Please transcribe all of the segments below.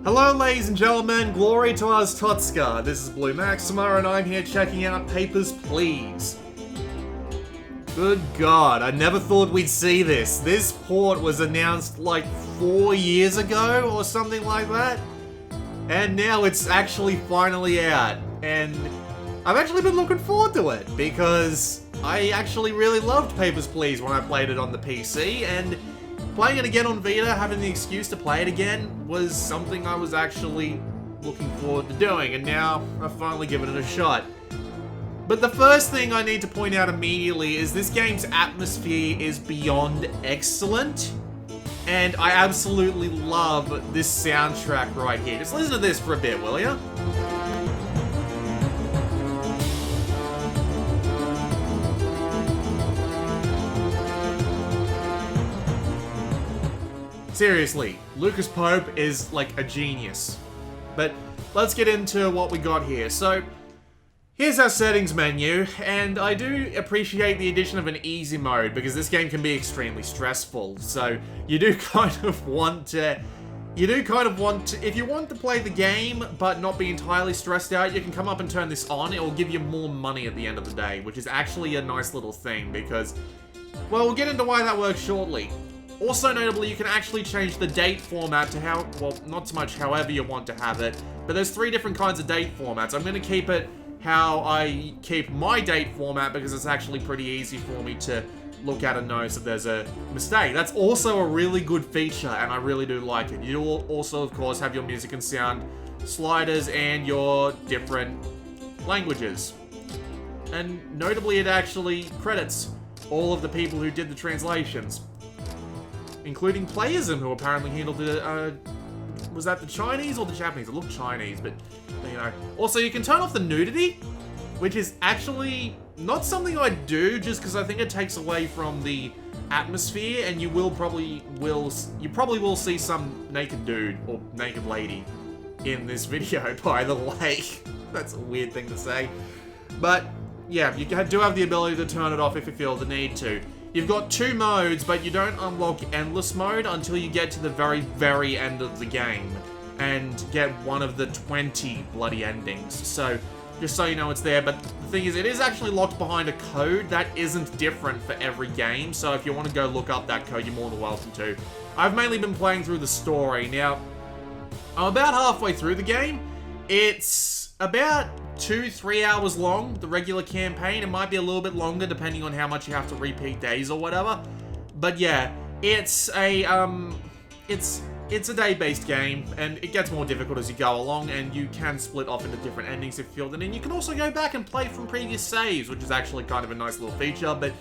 Hello ladies and gentlemen, glory to us Totska. This is Blue Maxima and I'm here checking out Papers, Please. Good God, I never thought we'd see this. This port was announced like 4 years ago or something like that. And now it's actually finally out. And I've actually been looking forward to it because I actually really loved Papers, Please when I played it on the PC, and playing it again on Vita, having the excuse to play it again, was something I was actually looking forward to doing, and now I've finally given it a shot. But the first thing I need to point out immediately is this game's atmosphere is beyond excellent, and I absolutely love this soundtrack right here. Just listen to this for a bit, will ya? Seriously, Lucas Pope is like a genius. But let's get into what we got here. So, here's our settings menu, and I do appreciate the addition of an easy mode because this game can be extremely stressful. So, you do kind of want to, if you want to play the game but not be entirely stressed out, you can come up and turn this on. It will give you more money at the end of the day, which is actually a nice little thing because, well, we'll get into why that works shortly. Also notably, you can actually change the date format to how, well, not so much however you want to have it, but there's 3 different kinds of date formats. I'm going to keep it how I keep my date format because it's actually pretty easy for me to look at and notice if there's a mistake. That's also a really good feature, and I really do like it. You will also, of course, have your music and sound sliders and your different languages. And notably, it actually credits all of the people who did the translations, including Playism, who apparently handled the, was that the Chinese or the Japanese? It looked Chinese, but, you know. Also, you can turn off the nudity, which is actually not something I do, just because I think it takes away from the atmosphere, and you probably will see some naked dude or naked lady in this video, by the way. That's a weird thing to say. But, yeah, you do have the ability to turn it off if you feel the need to. You've got 2 modes, but you don't unlock Endless Mode until you get to the very, very end of the game and get one of the 20 bloody endings. So, just so you know it's there, but the thing is, it is actually locked behind a code that isn't different for every game, so if you want to go look up that code, you're more than welcome to. I've mainly been playing through the story. Now, I'm about halfway through the game. It's about 2-3 hours long, the regular campaign. It might be a little bit longer depending on how much you have to repeat days or whatever. But yeah, it's a day-based game, and it gets more difficult as you go along, and you can split off into different endings if you feel the need. You can also go back and play from previous saves, which is actually kind of a nice little feature, but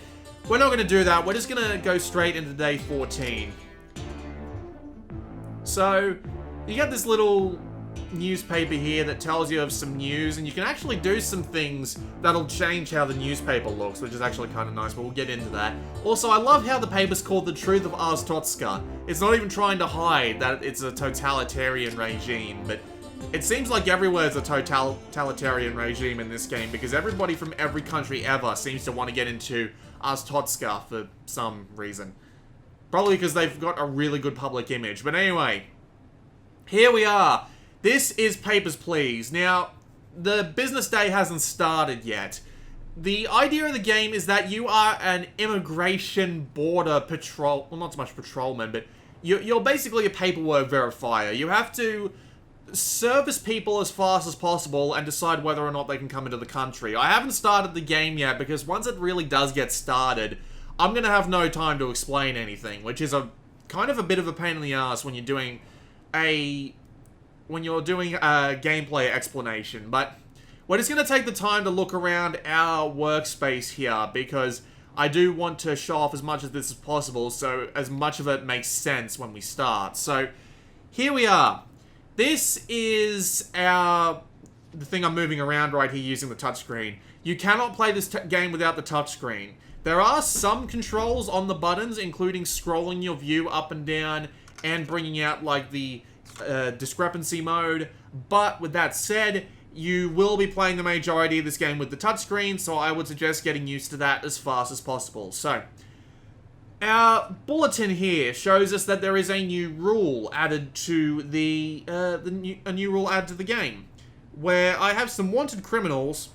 we're not going to do that. We're just going to go straight into day 14. So, you get this little newspaper here that tells you of some news, and you can actually do some things that'll change how the newspaper looks, which is actually kind of nice, but we'll get into that. Also, I love how the paper's called The Truth of Ars Totska. It's not even trying to hide that it's a totalitarian regime, but it seems like everywhere is a totalitarian regime in this game, because everybody from every country ever seems to want to get into Ars Totska for some reason. Probably because they've got a really good public image. But anyway, here we are. This is Papers, Please. Now, the business day hasn't started yet. The idea of the game is that you are an immigration border patrol... Well, not so much patrolman, but you're basically a paperwork verifier. You have to service people as fast as possible and decide whether or not they can come into the country. I haven't started the game yet because once it really does get started, I'm going to have no time to explain anything, which is a kind of a bit of a pain in the ass when you're doing a gameplay explanation, but we're just going to take the time to look around our workspace here because I do want to show off as much of this as possible so as much of it makes sense when we start. So here we are. This is the thing I'm moving around right here using the touchscreen. You cannot play this game without the touchscreen. There are some controls on the buttons, including scrolling your view up and down and bringing out like the discrepancy mode, but with that said, you will be playing the majority of this game with the touchscreen, so I would suggest getting used to that as fast as possible. So, Our bulletin here shows us that there is a new rule added to a new rule added to the game, where I have some wanted criminals,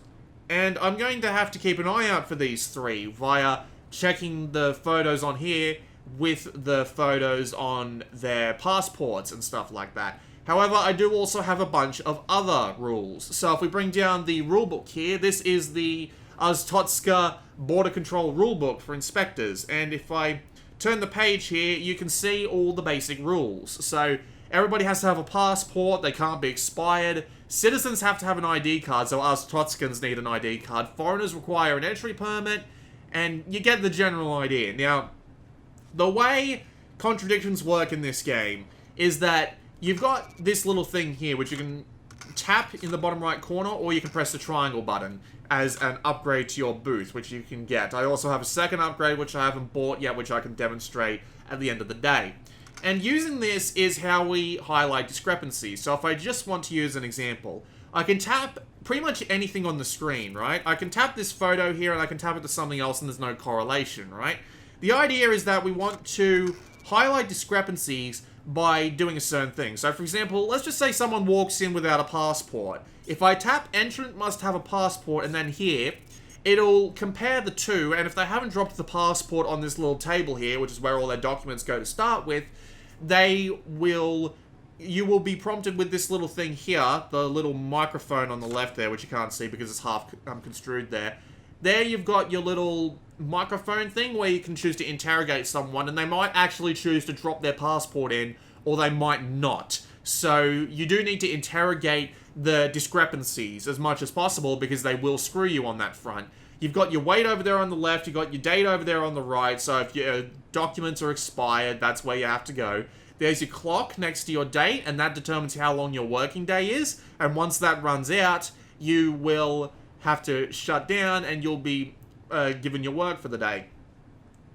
and I'm going to have to keep an eye out for these three via checking the photos on here with the photos on their passports and stuff like that. However, I do also have a bunch of other rules. So if we bring down the rulebook here, this is the Aztotska Border Control Rulebook for inspectors. And if I turn the page here, you can see all the basic rules. So everybody has to have a passport, they can't be expired. Citizens have to have an ID card, so Aztotskans need an ID card. Foreigners require an entry permit, and you get the general idea. Now, the way contradictions work in this game is that you've got this little thing here, which you can tap in the bottom right corner, or you can press the triangle button as an upgrade to your booth, which you can get. I also have a second upgrade, which I haven't bought yet, which I can demonstrate at the end of the day. And using this is how we highlight discrepancies. So if I just want to use an example, I can tap pretty much anything on the screen, right? I can tap this photo here, and I can tap it to something else, and there's no correlation, right? The idea is that we want to highlight discrepancies by doing a certain thing. So, for example, let's just say someone walks in without a passport. If I tap entrant must have a passport and then here, it'll compare the two, and if they haven't dropped the passport on this little table here, which is where all their documents go to start with, you will be prompted with this little thing here, the little microphone on the left there, which you can't see because it's half construed there. There you've got your little microphone thing where you can choose to interrogate someone, and they might actually choose to drop their passport in, or they might not. So you do need to interrogate the discrepancies as much as possible, because they will screw you on that front. You've got your weight over there on the left, you've got your date over there on the right, so if your documents are expired, that's where you have to go. There's your clock next to your date, and that determines how long your working day is, and once that runs out, you will have to shut down, and you'll be given your work for the day.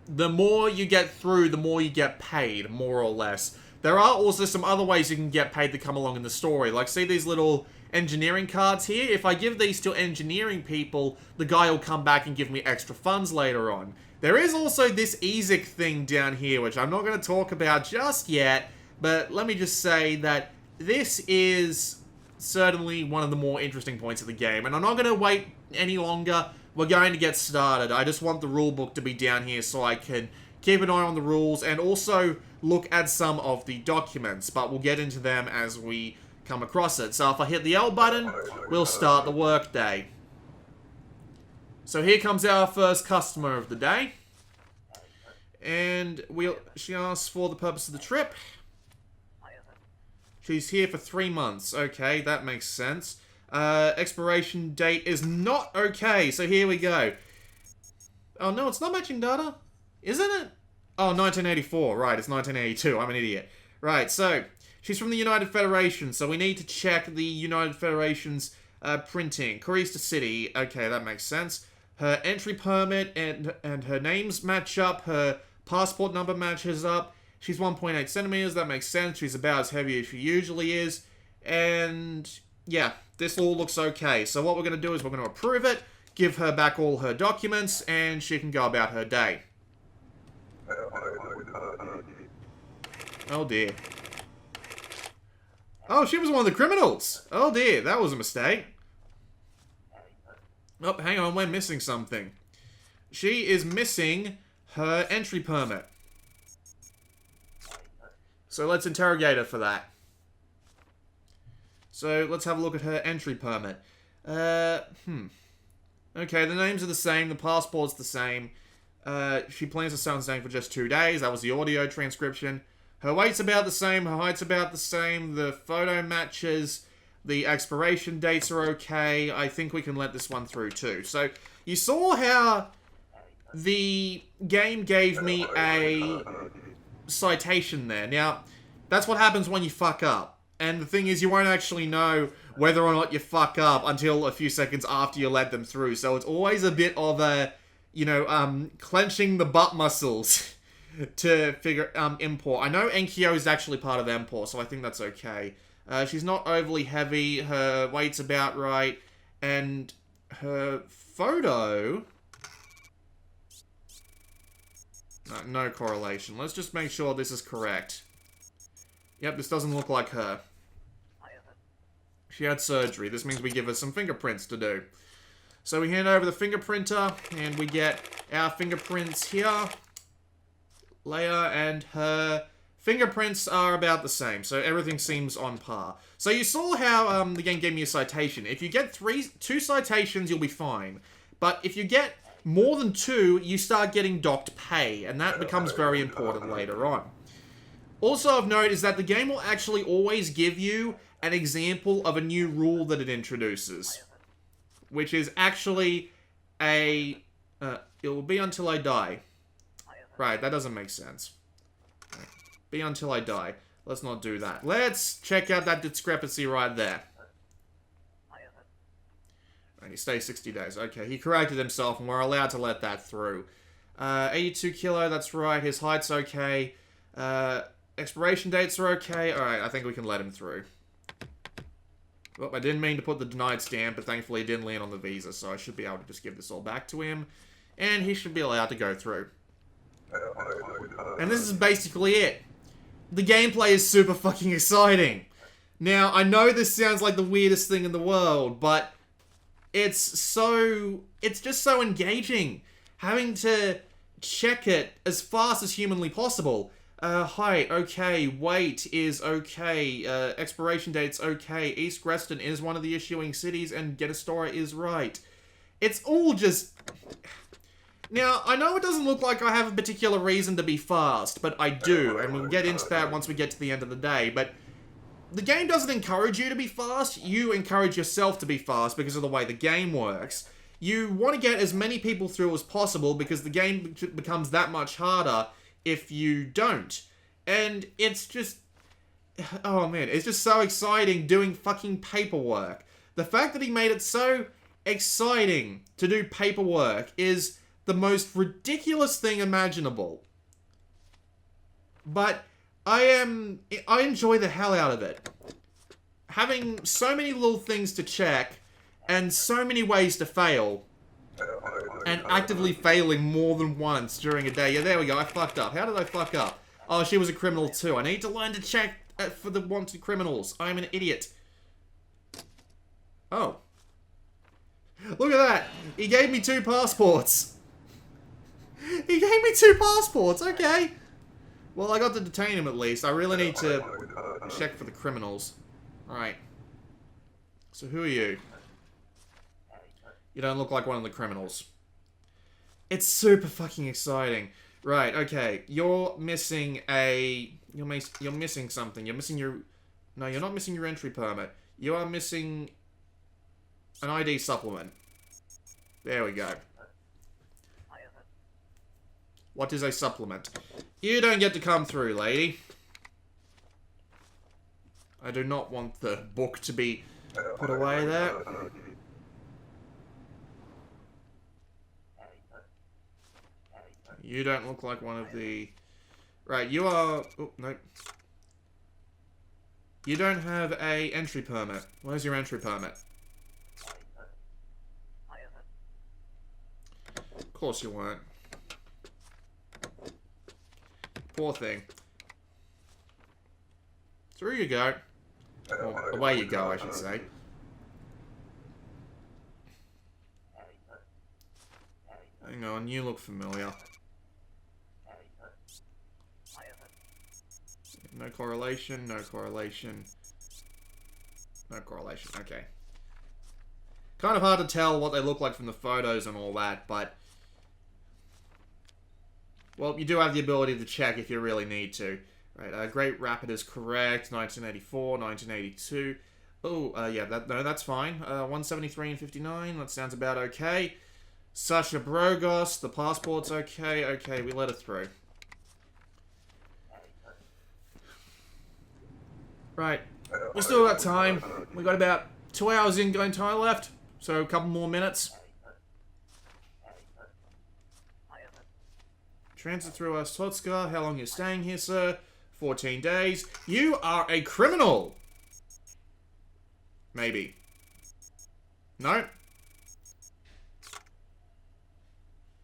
The more you get through, the more you get paid, more or less. There are also some other ways you can get paid that come along in the story. Like, see these little engineering cards here? If I give these to engineering people, the guy will come back and give me extra funds later on. There is also this EZIC thing down here, which I'm not going to talk about just yet, but let me just say that this is certainly one of the more interesting points of the game, and I'm not going to wait any longer. We're going to get started. I just want the rulebook to be down here so I can keep an eye on the rules and also look at some of the documents, but we'll get into them as we come across it. So if I hit the L button, we'll start the workday. So here comes our first customer of the day, and she asks for the purpose of the trip. She's here for 3 months. Okay, that makes sense. Expiration date is not okay, so here we go. Oh no, it's not matching data, isn't it? Oh, 1984, right, it's 1982, I'm an idiot. Right, so, she's from the United Federation, so we need to check the United Federation's printing. Carista City, okay, that makes sense. Her entry permit and her names match up, her passport number matches up. She's 1.8 centimeters, that makes sense. She's about as heavy as she usually is. And, yeah, this all looks okay. So what we're going to do is we're going to approve it, give her back all her documents, and she can go about her day. Oh dear. Oh, she was one of the criminals! Oh dear, that was a mistake. Oh, hang on, we're missing something. She is missing her entry permit. So let's interrogate her for that. So let's have a look at her entry permit. Okay, the names are the same, the passport's the same. She plans to stay on staying for just 2 days. That was the audio transcription. Her weight's about the same, her height's about the same, the photo matches, the expiration dates are okay. I think we can let this one through too. So, you saw how the game gave me a citation there. Now, that's what happens when you fuck up. And the thing is, you won't actually know whether or not you fuck up until a few seconds after you let them through. So it's always a bit of a, you know, clenching the butt muscles to figure, import. I know Enkyo is actually part of import, so I think that's okay. She's not overly heavy, her weight's about right, and her photo No correlation. Let's just make sure this is correct. Yep, this doesn't look like her. She had surgery. This means we give her some fingerprints to do. So we hand over the fingerprinter, and we get our fingerprints here. Leia and her fingerprints are about the same, so everything seems on par. So you saw how the game gave me a citation. If you get two citations, you'll be fine. But if you get more than 2, you start getting docked pay, and that becomes very important later on. Also of note is that the game will actually always give you an example of a new rule that it introduces. Which is actually a... it will be until I die. Right, that doesn't make sense. Be until I die. Let's not do that. Let's check out that discrepancy right there. Right, he stays 60 days. Okay, he corrected himself, and we're allowed to let that through. 82 kilo, that's right. His height's okay. Expiration dates are okay. Alright, I think we can let him through. Well, I didn't mean to put the denied stamp, but thankfully it didn't land on the visa, so I should be able to just give this all back to him. And he should be allowed to go through. And this is basically it. The gameplay is super fucking exciting. Now, I know this sounds like the weirdest thing in the world, but it's just so engaging. Having to check it as fast as humanly possible. Height, okay. Weight is okay. Expiration date's okay. East Greston is one of the issuing cities, and Getastora is right. It's all just... Now, I know it doesn't look like I have a particular reason to be fast, but I do, and we'll get into that once we get to the end of the day, but... The game doesn't encourage you to be fast, you encourage yourself to be fast because of the way the game works. You want to get as many people through as possible because the game becomes that much harder if you don't. And it's just... Oh man, it's just so exciting doing fucking paperwork. The fact that he made it so exciting to do paperwork is the most ridiculous thing imaginable. But I enjoy the hell out of it. Having so many little things to check and so many ways to fail. And actively failing more than once during a day. Yeah, there we go. I fucked up. How did I fuck up? Oh, she was a criminal too. I need to learn to check for the wanted criminals. I'm an idiot. Oh. Look at that. He gave me 2 passports. He gave me 2 passports. Okay. Well, I got to detain him at least. I really need to check for the criminals. Alright. So who are you? You don't look like one of the criminals. It's super fucking exciting. Right, okay. You're missing a... You're missing something. You're missing your... No, you're not missing your entry permit. You are missing an ID supplement. There we go. What is a supplement? You don't get to come through, lady. I do not want the book to be put away there. You don't look like one of the... Right, you are... Oh, no. You don't have a entry permit. Where's your entry permit? Of course you weren't. Poor thing. Through you go. Or away you go, I should say. Hang on, you look familiar. No correlation, no correlation. No correlation, okay. Kind of hard to tell what they look like from the photos and all that, but... Well, you do have the ability to check if you really need to. Right, Great Rapid is correct. 1984, 1982. Oh, yeah, that's fine. 173 and 59, that sounds about okay. Sasha Brogos, the passport's okay. Okay, we let her through. Right, we still got time. We got about 2 hours in going time left, so a couple more minutes. Transit through Ostotska. How long are you staying here, sir? 14 days. You are a criminal! Maybe. No?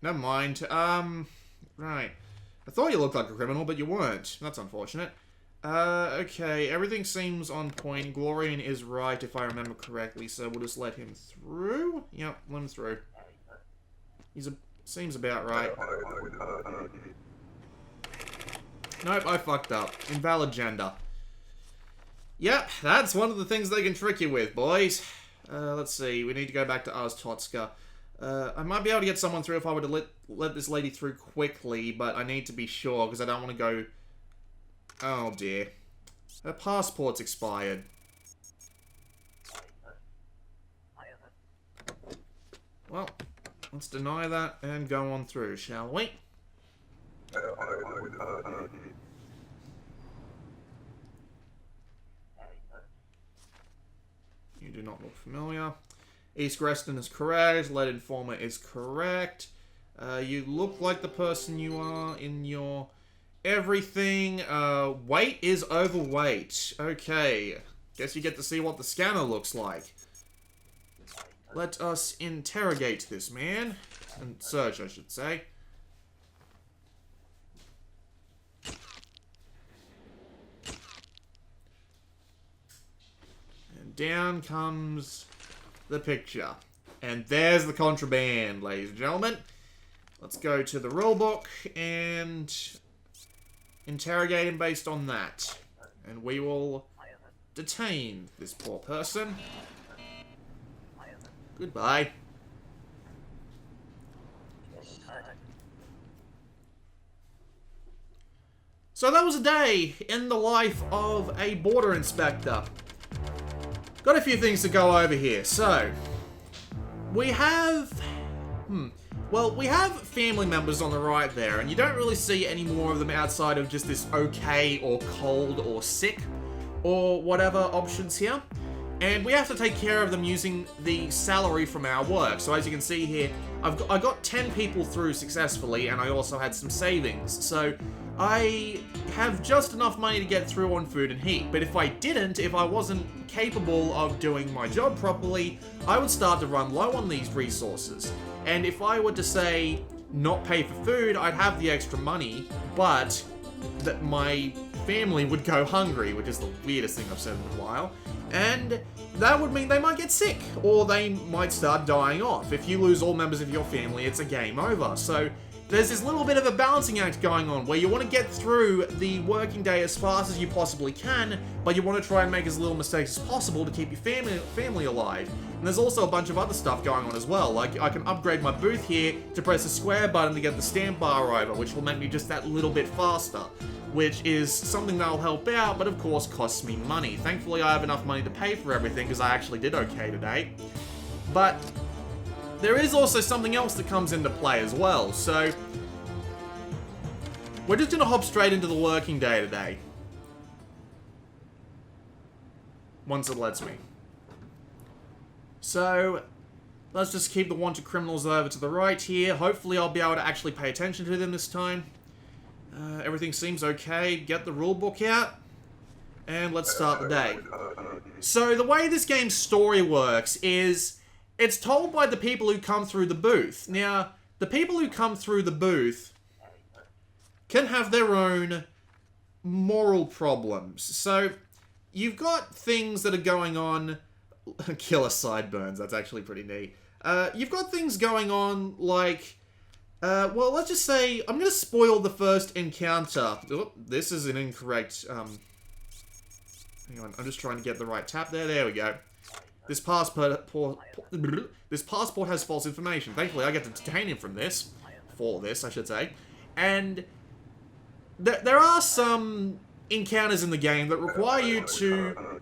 Never mind. Right. I thought you looked like a criminal, but you weren't. That's unfortunate. Okay, everything seems on point. Glorian is right, if I remember correctly, so we'll just let him through. Yep, let him through. Seems about right. Nope, I fucked up. Invalid gender. Yep, that's one of the things they can trick you with, boys. Let's see, we need to go back to Oztotska. I might be able to get someone through if I were to let this lady through quickly, but I need to be sure, because I don't want to go... Oh dear. Her passport's expired. Well, let's deny that and go on through, shall we? You do not look familiar. East Greston is correct. Lead Informer is correct. You look like the person you are in your everything. Weight is overweight. Okay. Guess you get to see what the scanner looks like. Let us interrogate this man. And search, I should say. And down comes the picture. And there's the contraband, ladies and gentlemen. Let's go to the rulebook and interrogate him based on that. And we will detain this poor person. Goodbye. So that was a day in the life of a border inspector. Got a few things to go over here. So, we have... Well, we have family members on the right there, and you don't really see any more of them outside of just this okay or cold or sick or whatever options here. And we have to take care of them using the salary from our work. So as you can see here, I got 10 people through successfully, and I also had some savings. So I have just enough money to get through on food and heat. But if I didn't, if I wasn't capable of doing my job properly, I would start to run low on these resources. And if I were to say not pay for food, I'd have the extra money, but that my family would go hungry, which is the weirdest thing I've said in a while. And that would mean they might get sick, or they might start dying off. If you lose all members of your family, it's a game over. So there's this little bit of a balancing act going on, where you want to get through the working day as fast as you possibly can, but you want to try and make as little mistakes as possible to keep your family alive. And there's also a bunch of other stuff going on as well, like I can upgrade my booth here to press the square button to get the stamp bar over, which will make me just that little bit faster, which is something that'll help out, but of course costs me money. Thankfully I have enough money to pay for everything, because I actually did okay today. But there is also something else that comes into play as well, so we're just going to hop straight into the working day today. Once it lets me. So, let's just keep the wanted criminals over to the right here. Hopefully I'll be able to actually pay attention to them this time. Everything seems okay. Get the rulebook out. And let's start the day. So, the way this game's story works is it's told by the people who come through the booth. Now, the people who come through the booth can have their own moral problems. So, you've got things that are going on... Killer sideburns, that's actually pretty neat. You've got things going on like... well, let's just say... I'm going to spoil the first encounter. Oh, this is an incorrect... hang on, I'm just trying to get the right tap there. There we go. This passport has false information. Thankfully, I get to detain him from this. For this, I should say. And... There are some encounters in the game that require you to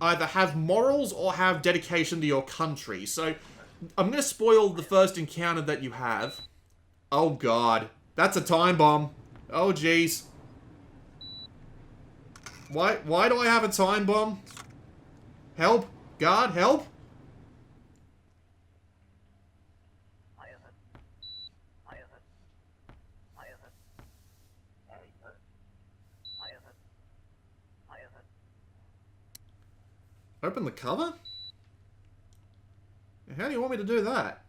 either have morals or have dedication to your country. So, I'm going to spoil the first encounter that you have. Oh god. That's a time bomb. Oh jeez. Why do I have a time bomb? Help? Guard, help? Open the cover? How do you want me to do that?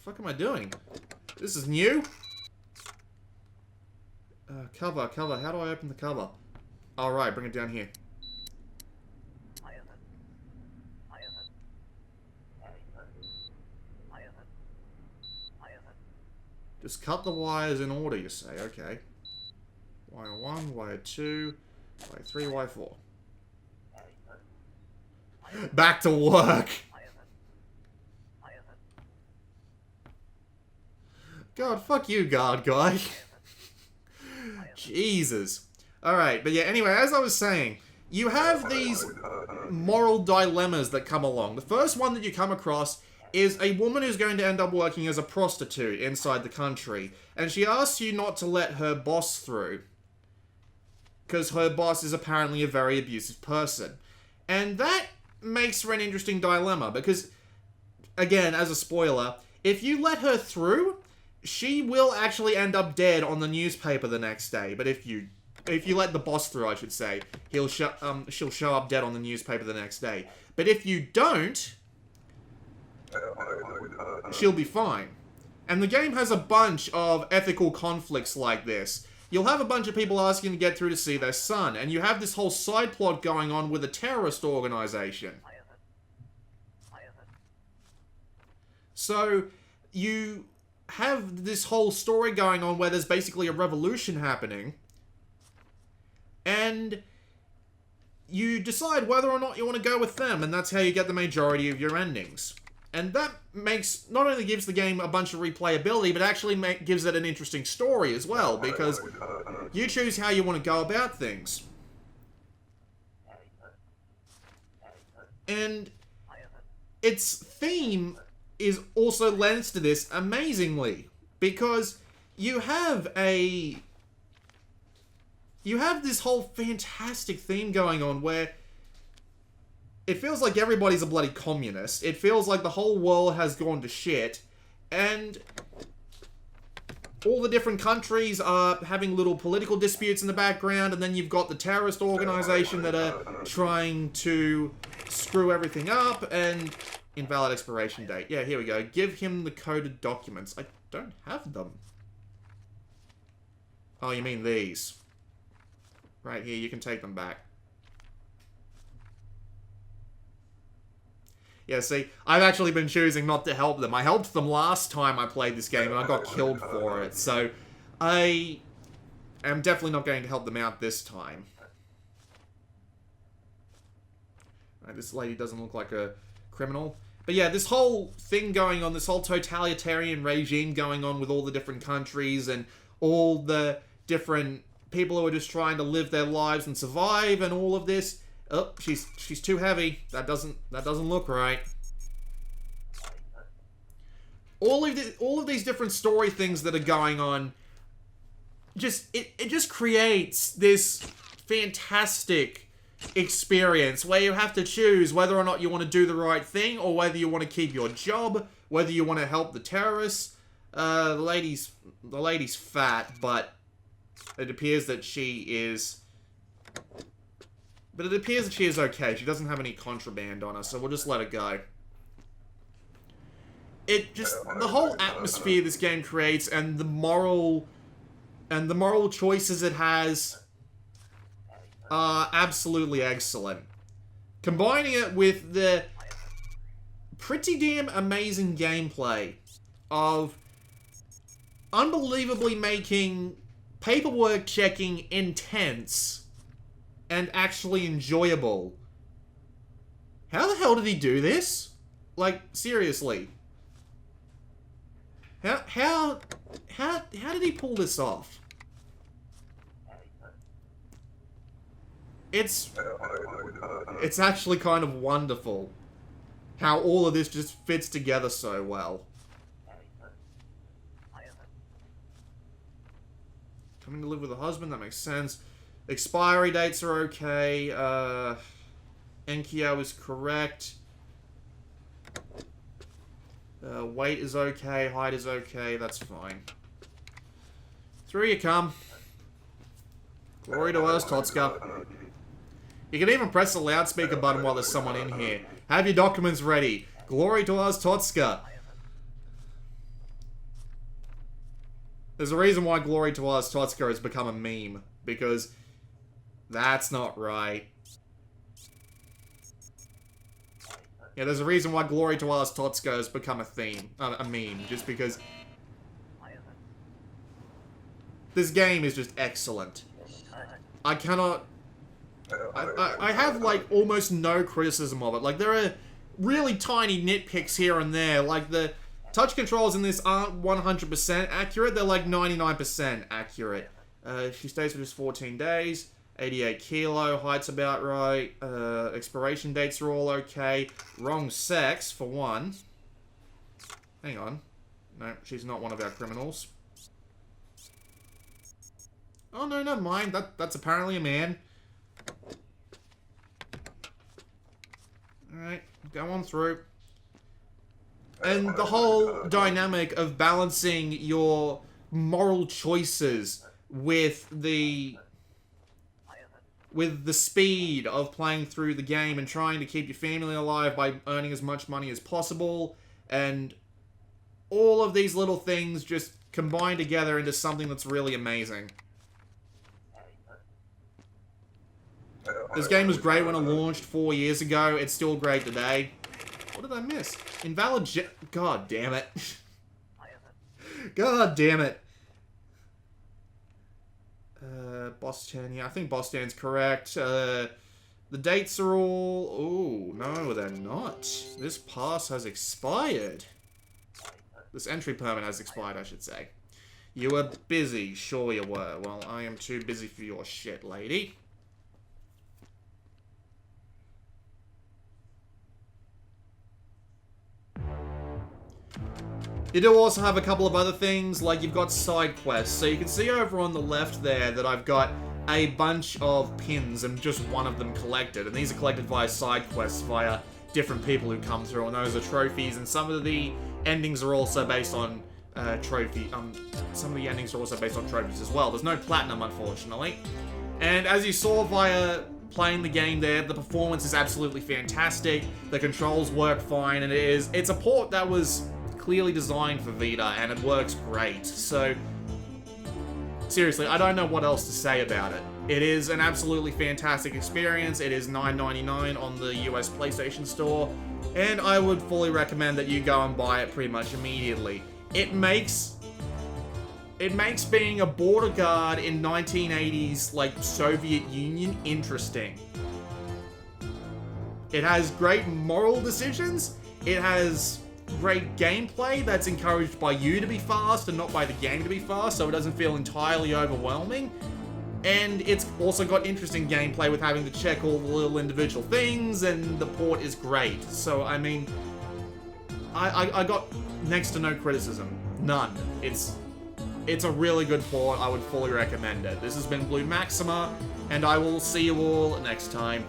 fuck am I doing? This is new? Cover. How do I open the cover? Alright, bring it down here. Just cut the wires in order, you say. Okay. Wire 1, wire 2, wire 3, wire 4. Back to work! God, fuck you, guard guy. Jesus. Alright, but yeah, anyway, as I was saying, you have these moral dilemmas that come along. The first one that you come across is a woman who's going to end up working as a prostitute inside the country. And she asks you not to let her boss through. Because her boss is apparently a very abusive person. And that makes for an interesting dilemma. Because, again, as a spoiler, if you let her through, she will actually end up dead on the newspaper the next day. But if you let the boss through, I should say, she'll show up dead on the newspaper the next day. But if you don't, she'll be fine. And the game has a bunch of ethical conflicts like this. You'll have a bunch of people asking to get through to see their son, and you have this whole side plot going on with a terrorist organization. So, you have this whole story going on where there's basically a revolution happening, and you decide whether or not you want to go with them, and that's how you get the majority of your endings. And that not only gives the game a bunch of replayability, but actually gives it an interesting story as well, because you choose how you want to go about things. And its theme is also lends to this amazingly, because you have this whole fantastic theme going on where it feels like everybody's a bloody communist. It feels like the whole world has gone to shit, and all the different countries are having little political disputes in the background, and then you've got the terrorist organization that are trying to screw everything up, and invalid expiration date. Yeah, here we go. Give him the coded documents. I don't have them. Oh, you mean these. Right here, you can take them back. Yeah, see, I've actually been choosing not to help them. I helped them last time I played this game, and I got killed for it. So, I am definitely not going to help them out this time. Right, this lady doesn't look like a criminal. But yeah, this whole thing going on, this whole totalitarian regime going on with all the different countries, and all the different people who are just trying to live their lives and survive, and all of this. Oh, she's too heavy. That doesn't look right. All of these different story things that are going on, it just creates this fantastic experience where you have to choose whether or not you want to do the right thing, or whether you want to keep your job, whether you want to help the terrorists. The lady's fat, but it appears that she is. But it appears that she is okay. She doesn't have any contraband on her, so we'll just let her go. The whole atmosphere this game creates, and the moral choices it has are absolutely excellent. Combining it with the pretty damn amazing gameplay of unbelievably making paperwork checking intense and actually enjoyable. How the hell did he do this? Like, seriously. How did he pull this off? It's actually kind of wonderful how all of this just fits together so well. Coming to live with a husband, that makes sense. Expiry dates are okay. Enkyo is correct. Weight is okay. Height is okay. That's fine. Through you come. Glory to us, Totska. You can even press the loudspeaker button while there's someone in here. Have your documents ready. Glory to us, Totska. There's a reason why Glory to Us Totsuka has become a meme, because that's not right. Yeah, there's a reason why Glory to Us Totsuka has become a meme, just because this game is just excellent. I cannot... I have, like, almost no criticism of it. Like, there are really tiny nitpicks here and there. Like, the touch controls in this aren't 100% accurate. They're, like, 99% accurate. She stays for just 14 days. 88 kilo, height's about right. Expiration dates are all okay. Wrong sex, for one. Hang on. No, she's not one of our criminals. Oh, no, never mind. That's apparently a man. Alright, go on through. And the whole dynamic of balancing your moral choices with the speed of playing through the game and trying to keep your family alive by earning as much money as possible, and all of these little things just combine together into something that's really amazing. This game was great when it launched 4 years ago. It's still great today. What did I miss? Invalid God damn it. God damn it. Boss 10, yeah, I think Boss 10's correct. The dates are all... Oh, no, they're not. This pass has expired. This entry permit has expired, I should say. You were busy. Sure you were. Well, I am too busy for your shit, lady. You do also have a couple of other things, like you've got side quests. So you can see over on the left there that I've got a bunch of pins and just one of them collected. And these are collected via side quests, via different people who come through, and those are trophies. And some of the endings are also based on some of the endings are also based on trophies as well. There's no platinum, unfortunately. And as you saw via playing the game there, the performance is absolutely fantastic. The controls work fine, and it's a port that was clearly designed for Vita, and it works great. So, seriously, I don't know what else to say about it. It is an absolutely fantastic experience. It is $9.99 on the US PlayStation Store, and I would fully recommend that you go and buy it pretty much immediately. It makes being a border guard in 1980s, like, Soviet Union interesting. It has great moral decisions. It has great gameplay that's encouraged by you to be fast and not by the game to be fast, so it doesn't feel entirely overwhelming. And it's also got interesting gameplay with having to check all the little individual things, and the port is great. So, I mean, I got next to no criticism. None. It's a really good port. I would fully recommend it. This has been Blue Maxima, and I will see you all next time.